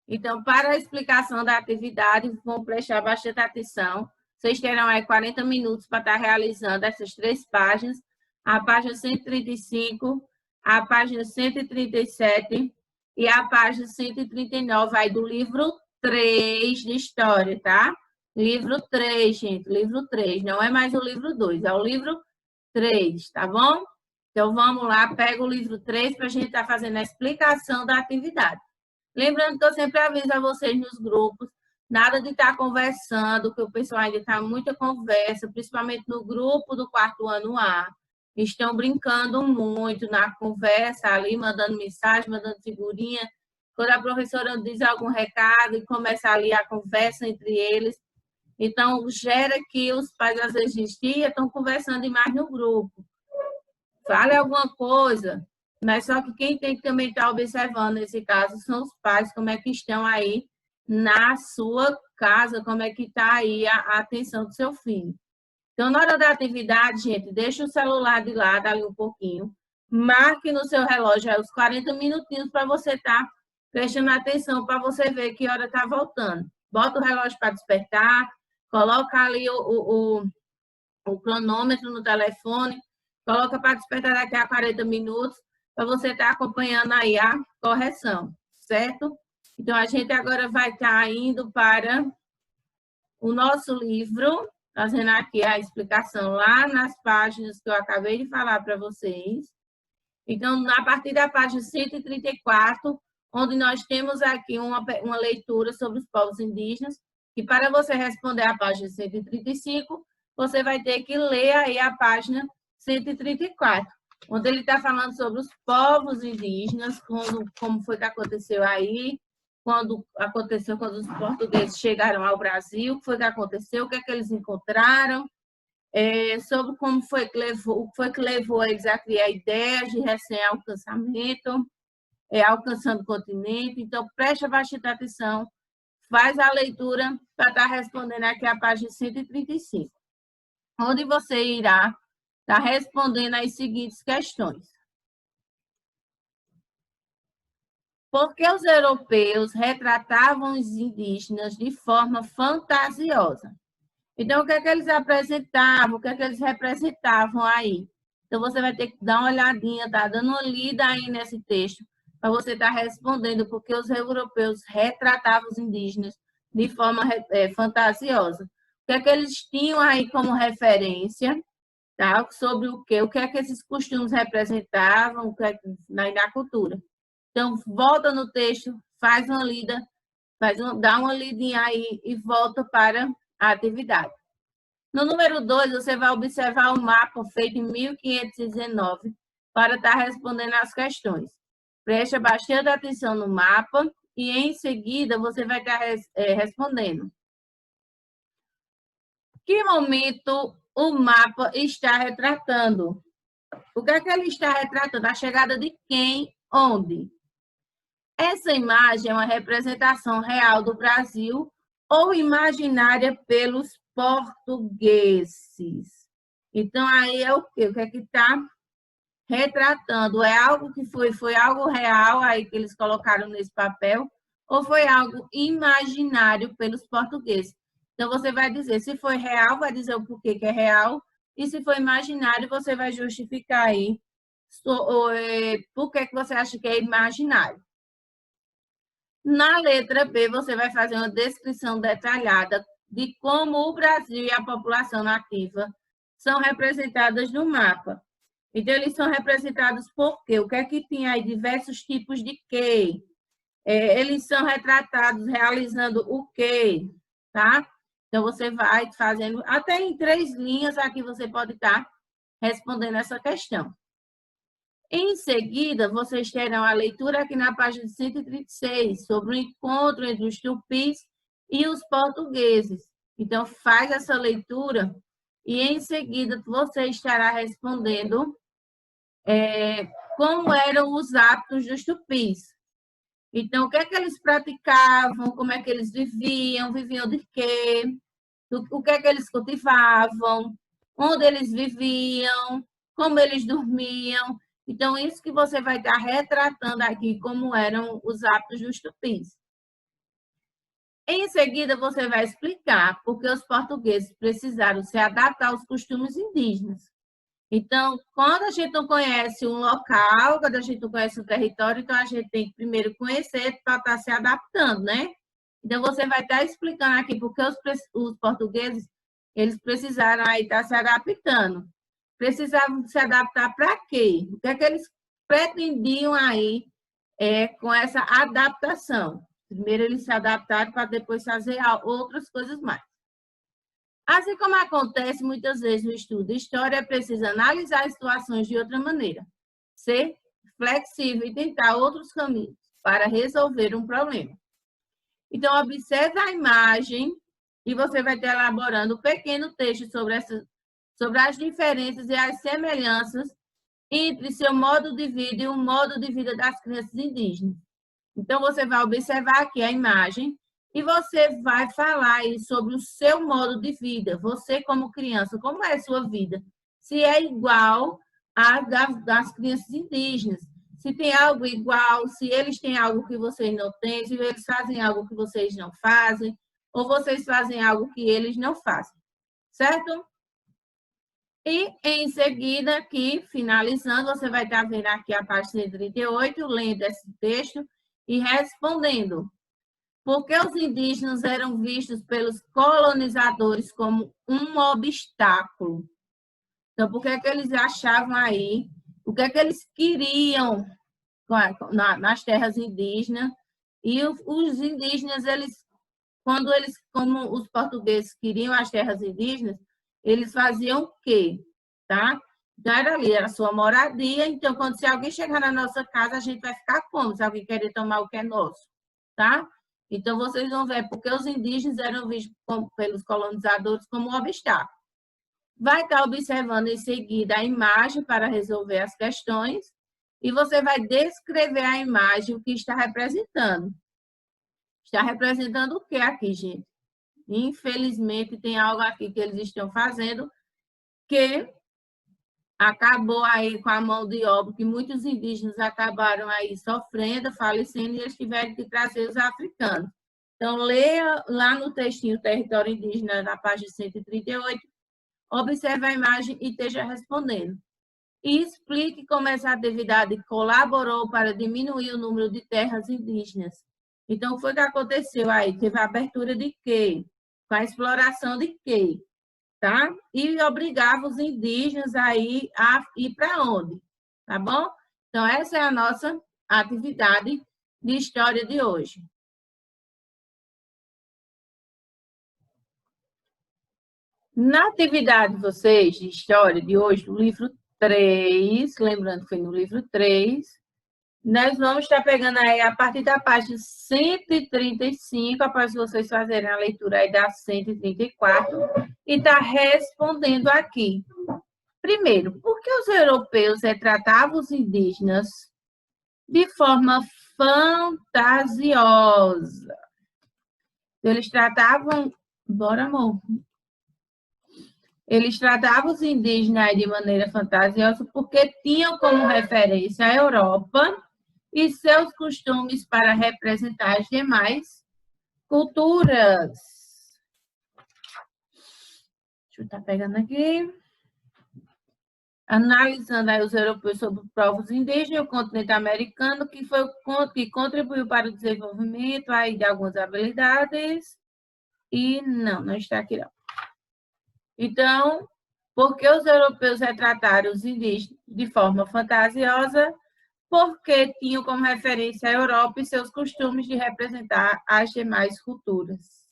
Então, para a explicação da atividade, vão prestar bastante atenção. Vocês terão aí 40 minutos para estar realizando essas 3 páginas. A página 135, a página 137 e a página 139, aí do livro 3 de História, tá? Livro 3, gente, livro 3. Não é mais o livro 2, é o livro 3, tá bom? Então, vamos lá, pega o livro 3 para a gente estar fazendo a explicação da atividade. Lembrando que eu sempre aviso a vocês nos grupos, nada de estar conversando, que o pessoal ainda está muita conversa, principalmente no grupo do 4º ano A. Estão brincando muito na conversa ali, mandando mensagem, mandando figurinha. Quando a professora diz algum recado e começa ali a conversa entre eles. Então, gera que os pais, às vezes, de dia, estão conversando demais no grupo. Fale alguma coisa, mas só que quem tem que também estar observando nesse caso são os pais, como é que estão aí na sua casa, como é que está aí a atenção do seu filho. Então, na hora da atividade, gente, deixa o celular de lado ali um pouquinho, marque no seu relógio aí os 40 minutinhos para você estar prestando atenção, para você ver que hora está voltando. Bota o relógio para despertar, coloca ali o cronômetro no telefone, coloca para despertar daqui a 40 minutos, para você estar acompanhando aí a correção, certo? Então, a gente agora vai estar indo para o nosso livro, fazendo aqui a explicação lá nas páginas que eu acabei de falar para vocês. Então, a partir da página 134, onde nós temos aqui uma leitura sobre os povos indígenas, e para você responder a página 135, você vai ter que ler aí a página 134, onde ele está falando sobre os povos indígenas, como foi que aconteceu aí, quando os portugueses chegaram ao Brasil, o que foi que aconteceu, o que é que eles encontraram, sobre como foi que levou eles a criar ideias de recém-alcançamento, alcançando o continente. Então, preste bastante atenção, faz a leitura para estar respondendo aqui a página 135, onde você irá estar respondendo as seguintes questões. Por que os europeus retratavam os indígenas de forma fantasiosa? Então, o que é que eles apresentavam, o que é que eles representavam aí? Então, você vai ter que dar uma olhadinha, tá? Dando uma lida aí nesse texto, para você estar respondendo, porque os europeus retratavam os indígenas de forma fantasiosa. O que é que eles tinham aí como referência, tá? Sobre o quê? O que é que esses costumes representavam, o que é na cultura. Então, volta no texto, faz uma lida, dá uma lidinha aí e volta para a atividade. No número 2, você vai observar o mapa feito em 1519 para estar respondendo as questões. Preste bastante atenção no mapa e, em seguida, você vai estar respondendo. Que momento o mapa está retratando? O que é que ele está retratando? A chegada de quem? Onde? Essa imagem é uma representação real do Brasil ou imaginária pelos portugueses? Então, aí é o quê? O que é que está retratando? É algo que foi algo real aí que eles colocaram nesse papel ou foi algo imaginário pelos portugueses? Então, você vai dizer, se foi real, vai dizer o porquê que é real, e se for imaginário, você vai justificar aí por que você acha que é imaginário. Na letra B, você vai fazer uma descrição detalhada de como o Brasil e a população nativa são representadas no mapa. Então, eles são representados por quê? O que é que tinha aí? Diversos tipos de quê? Eles são retratados realizando o quê? Tá? Então, você vai fazendo, até em 3 linhas aqui você pode estar respondendo essa questão. Em seguida, vocês terão a leitura aqui na página 136, sobre o encontro entre os tupis e os portugueses. Então, faz essa leitura e, em seguida, você estará respondendo como eram os hábitos dos tupis. Então, o que é que eles praticavam, como é que eles viviam de quê, o que é que eles cultivavam, onde eles viviam, como eles dormiam. Então, isso que você vai estar retratando aqui, como eram os hábitos dos tupis. Em seguida, você vai explicar por que os portugueses precisaram se adaptar aos costumes indígenas. Então, quando a gente não conhece um local, quando a gente não conhece um território, então a gente tem que primeiro conhecer para estar se adaptando, né? Então, você vai estar explicando aqui porque os portugueses, eles precisaram aí estar se adaptando. Precisavam se adaptar para quê? O que é que eles pretendiam aí com essa adaptação? Primeiro eles se adaptaram para depois fazer outras coisas mais. Assim como acontece muitas vezes no estudo de história, é preciso analisar as situações de outra maneira, ser flexível e tentar outros caminhos para resolver um problema. Então, observe a imagem e você vai estar elaborando um pequeno texto sobre as diferenças e as semelhanças entre seu modo de vida e o modo de vida das crianças indígenas. Então, você vai observar aqui a imagem e você vai falar aí sobre o seu modo de vida. Você, como criança, como é a sua vida? Se é igual à das crianças indígenas. Se tem algo igual, se eles têm algo que vocês não têm, se eles fazem algo que vocês não fazem, ou vocês fazem algo que eles não fazem. Certo? E, em seguida, aqui, finalizando, você vai estar vendo aqui a página 38, lendo esse texto e respondendo. Por que os indígenas eram vistos pelos colonizadores como um obstáculo? Então, por que é que eles achavam aí? O que é que eles queriam nas terras indígenas? E os indígenas, como os portugueses queriam as terras indígenas, eles faziam o quê? Tá? Então, era a sua moradia. Então, se alguém chegar na nossa casa, a gente vai ficar como? Se alguém querer tomar o que é nosso, tá? Então, vocês vão ver porque os indígenas eram vistos pelos colonizadores como um obstáculo. Vai estar observando em seguida a imagem para resolver as questões e você vai descrever a imagem, o que está representando. Está representando o que aqui, gente? Infelizmente, tem algo aqui que eles estão fazendo que acabou aí com a mão de obra, que muitos indígenas acabaram aí sofrendo, falecendo, e eles tiveram que trazer os africanos. Então, leia lá no textinho Território Indígena, na página 138, observe a imagem e esteja respondendo. E explique como essa atividade colaborou para diminuir o número de terras indígenas. Então, o que foi que aconteceu aí? Teve a abertura de quê? Com a exploração de quê? Tá? E obrigava os indígenas a ir para onde? Tá bom? Então, essa é a nossa atividade de história de hoje. Na atividade de vocês de história de hoje, do livro 3, lembrando que foi no livro 3, nós vamos estar pegando aí a partir da página 135, após vocês fazerem a leitura aí da 134, e tá respondendo aqui. Primeiro, por que os europeus retratavam os indígenas de forma fantasiosa? Eles tratavam... Bora, amor. Eles tratavam os indígenas de maneira fantasiosa porque tinham como referência a Europa e seus costumes para representar as demais culturas. Deixa eu estar pegando aqui. Analisando aí os europeus sobre povos indígenas, o continente americano, que contribuiu para o desenvolvimento aí de algumas habilidades. E não está aqui não. Então, por que os europeus retrataram os indígenas de forma fantasiosa? Porque tinham como referência a Europa e seus costumes de representar as demais culturas.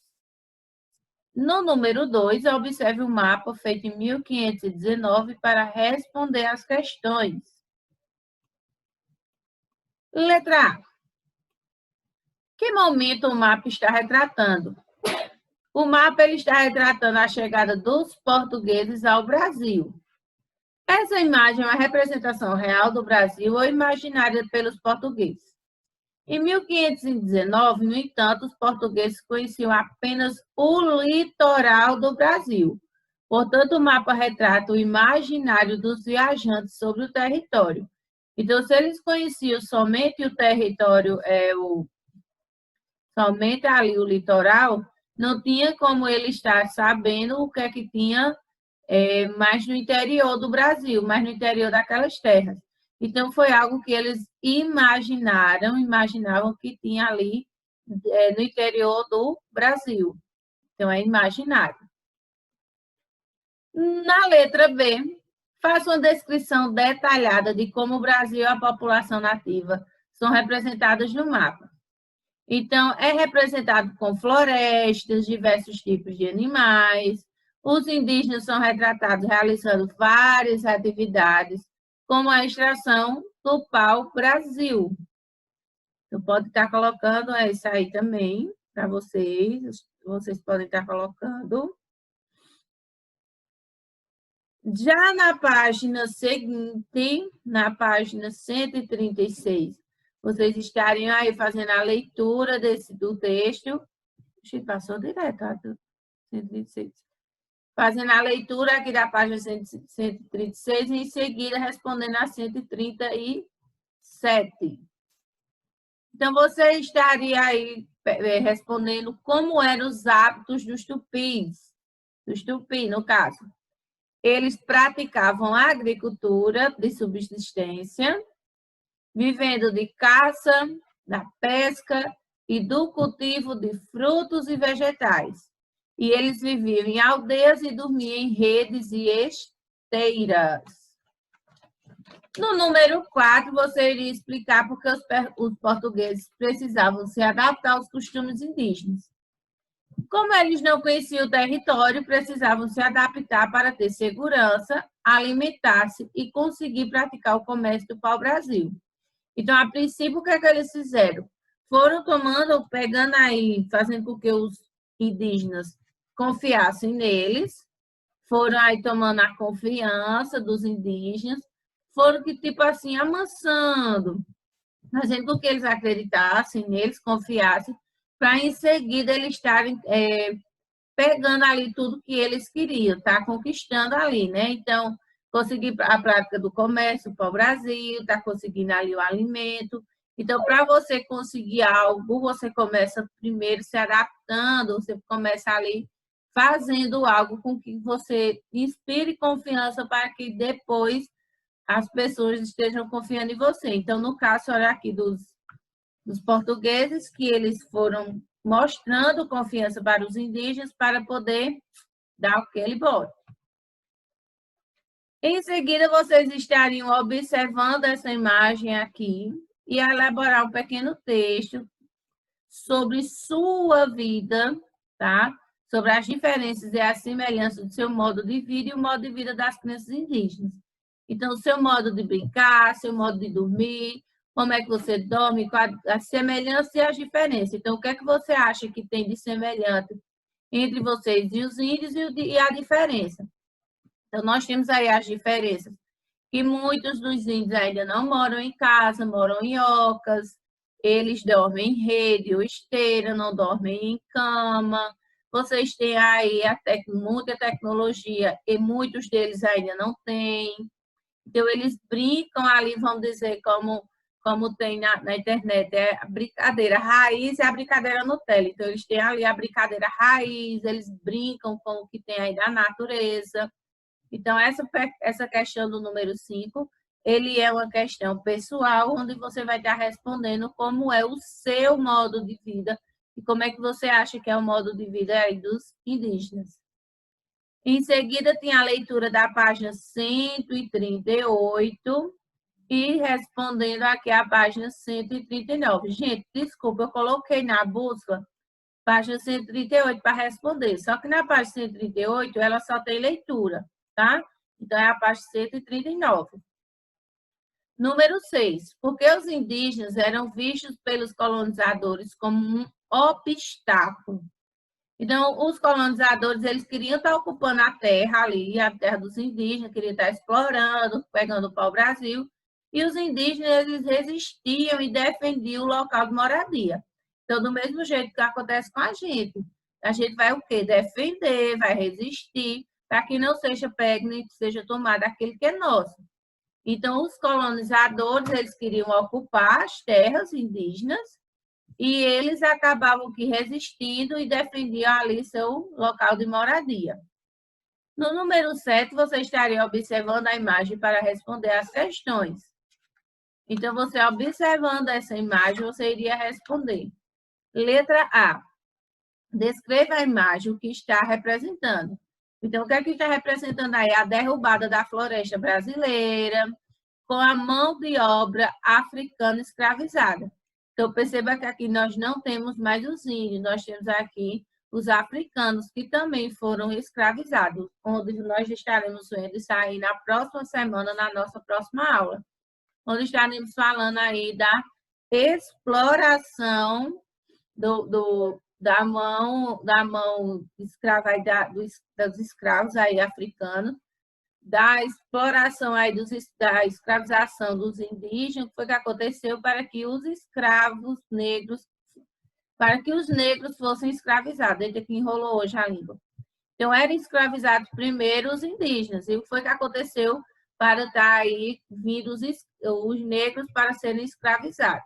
No número 2, observe o mapa feito em 1519 para responder às questões. Letra A. Que momento o mapa está retratando? O mapa ele está retratando a chegada dos portugueses ao Brasil. Essa imagem é uma representação real do Brasil ou imaginária pelos portugueses. Em 1519, no entanto, os portugueses conheciam apenas o litoral do Brasil. Portanto, o mapa retrata o imaginário dos viajantes sobre o território. Então, se eles conheciam somente o território, somente ali o litoral, não tinha como ele estar sabendo o que é que tinha mais no interior do Brasil, mais no interior daquelas terras. Então, foi algo que eles imaginavam que tinha ali no interior do Brasil. Então, é imaginário. Na letra B, faça uma descrição detalhada de como o Brasil e a população nativa são representadas no mapa. Então, é representado com florestas, diversos tipos de animais. Os indígenas são retratados realizando várias atividades, como a extração do pau-brasil. Então, pode estar colocando isso aí também para vocês. Vocês podem estar colocando. Já na página seguinte, na página 136, vocês estariam aí fazendo a leitura do texto. Passou direto, tá? 136. Fazendo a leitura aqui da página 136 e em seguida respondendo a 137. Então, você estaria aí respondendo como eram os hábitos dos tupis, no caso. Eles praticavam a agricultura de subsistência, vivendo de caça, da pesca e do cultivo de frutos e vegetais. E eles viviam em aldeias e dormiam em redes e esteiras. No número 4, você iria explicar porque os portugueses precisavam se adaptar aos costumes indígenas. Como eles não conheciam o território, precisavam se adaptar para ter segurança, alimentar-se e conseguir praticar o comércio do pau-brasil. Então, a princípio, o que é que eles fizeram? Foram pegando aí, fazendo com que os indígenas confiassem neles, foram aí tomando a confiança dos indígenas, foram que, tipo assim, amansando, fazendo com que eles acreditassem neles, confiassem, para em seguida eles estarem pegando ali tudo que eles queriam, tá conquistando ali, né? Então, conseguir a prática do comércio para o Brasil, tá conseguindo ali o alimento. Então, para você conseguir algo, você começa primeiro se adaptando, você começa ali fazendo algo com que você inspire confiança para que depois as pessoas estejam confiando em você. Então, no caso, olha aqui dos portugueses, que eles foram mostrando confiança para os indígenas para poder dar aquele bote. Em seguida, vocês estariam observando essa imagem aqui e elaborar um pequeno texto sobre sua vida, tá? Sobre as diferenças e as semelhanças do seu modo de vida e o modo de vida das crianças indígenas. Então, o seu modo de brincar, seu modo de dormir, como é que você dorme, as semelhanças e as diferenças. Então, o que é que você acha que tem de semelhante entre vocês e os índios e a diferença? Então, nós temos aí as diferenças, que muitos dos índios ainda não moram em casa, moram em ocas, eles dormem em rede ou esteira, não dormem em cama. Vocês têm aí muita tecnologia e muitos deles ainda não têm. Então, eles brincam ali, vamos dizer, como tem na internet, é a brincadeira raiz e a brincadeira Nutella. Então, eles têm ali a brincadeira raiz, eles brincam com o que tem aí da natureza. Então, essa questão do número 5, ele é uma questão pessoal, onde você vai estar respondendo como é o seu modo de vida e como é que você acha que é o modo de vida aí dos indígenas. Em seguida, tem a leitura da página 138 e respondendo aqui a página 139. Gente, desculpa, eu coloquei na busca página 138 para responder, só que na página 138 ela só tem leitura, tá? Então, é a página 139. Número 6. Por que os indígenas eram vistos pelos colonizadores como um obstáculo? Então, os colonizadores, eles queriam estar ocupando a terra ali, a terra dos indígenas, queriam estar explorando, pegando o pau-brasil, e os indígenas, eles resistiam e defendiam o local de moradia. Então, do mesmo jeito que acontece com a gente vai o quê? Defender, vai resistir, para que não seja pego nem seja tomado aquele que é nosso. Então, os colonizadores, eles queriam ocupar as terras indígenas e eles acabavam que resistindo e defendiam ali seu local de moradia. No número 7, você estaria observando a imagem para responder às questões. Então, você observando essa imagem, você iria responder. Letra A. Descreva a imagem, o que está representando. Então, o que é que está representando aí? A derrubada da floresta brasileira com a mão de obra africana escravizada. Então, perceba que aqui nós não temos mais os índios, nós temos aqui os africanos que também foram escravizados, onde nós estaremos vendo isso aí na próxima semana, na nossa próxima aula, onde estaremos falando aí da exploração da mão escrava aí dos escravos aí africanos, da exploração aí da escravização dos indígenas, foi que aconteceu para que os escravos negros, para que os negros fossem escravizados. Eita, que enrolou hoje a língua. Então, eram escravizados primeiro os indígenas, e o que foi que aconteceu para estar aí vindo os negros para serem escravizados.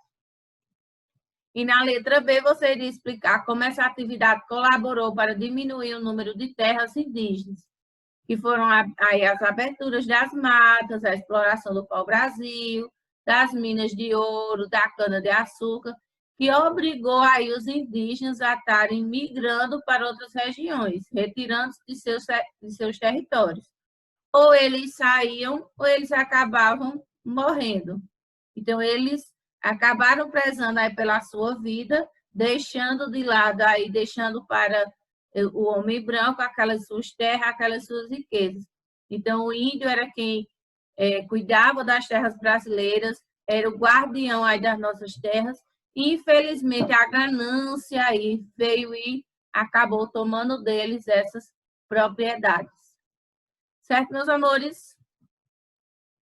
E na letra B, você iria explicar como essa atividade colaborou para diminuir o número de terras indígenas, que foram aí as aberturas das matas, a exploração do pau-brasil, das minas de ouro, da cana-de-açúcar, que obrigou aí os indígenas a estarem migrando para outras regiões, retirando-se de seus territórios. Ou eles saíam, ou eles acabavam morrendo. Então, eles acabaram prezando aí pela sua vida, deixando de lado aí, deixando para o homem branco aquelas suas terras, aquelas suas riquezas. Então, o índio era quem cuidava das terras brasileiras, era o guardião aí das nossas terras, e, infelizmente, a ganância aí veio e acabou tomando deles essas propriedades. Certo, meus amores?